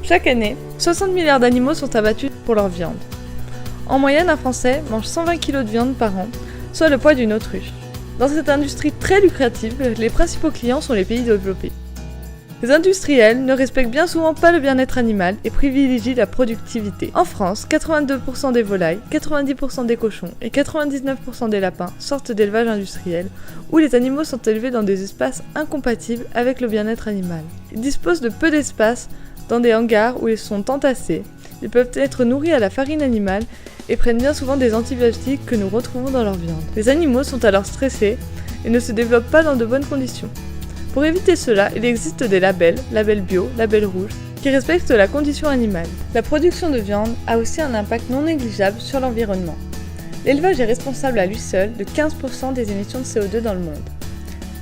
Chaque année, 60 milliards d'animaux sont abattus pour leur viande. En moyenne, un Français mange 120 kg de viande par an, soit le poids d'une autruche. Dans cette industrie très lucrative, les principaux clients sont les pays développés. Les industriels ne respectent bien souvent pas le bien-être animal et privilégient la productivité. En France, 82% des volailles, 90% des cochons et 99% des lapins sortent d'élevage industriel, où les animaux sont élevés dans des espaces incompatibles avec le bien-être animal. Ils disposent de peu d'espace dans des hangars où ils sont entassés. Ils peuvent être nourris à la farine animale et prennent bien souvent des antibiotiques que nous retrouvons dans leur viande. Les animaux sont alors stressés et ne se développent pas dans de bonnes conditions. Pour éviter cela, il existe des labels bio, label rouge, qui respectent la condition animale. La production de viande a aussi un impact non négligeable sur l'environnement. L'élevage est responsable à lui seul de 15% des émissions de CO2 dans le monde.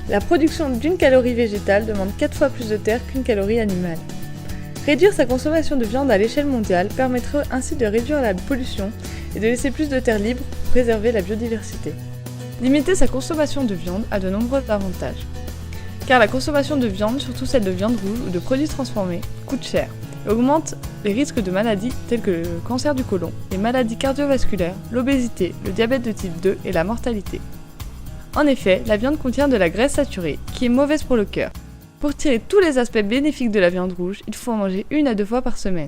La production d'une calorie végétale demande 4 fois plus de terre qu'une calorie animale. Réduire sa consommation de viande à l'échelle mondiale permettrait ainsi de réduire la pollution et de laisser plus de terres libres pour préserver la biodiversité. Limiter sa consommation de viande a de nombreux avantages. Car la consommation de viande, surtout celle de viande rouge ou de produits transformés, coûte cher et augmente les risques de maladies telles que le cancer du côlon, les maladies cardiovasculaires, l'obésité, le diabète de type 2 et la mortalité. En effet, la viande contient de la graisse saturée, qui est mauvaise pour le cœur. Pour tirer tous les aspects bénéfiques de la viande rouge, il faut en manger 1 à 2 fois par semaine.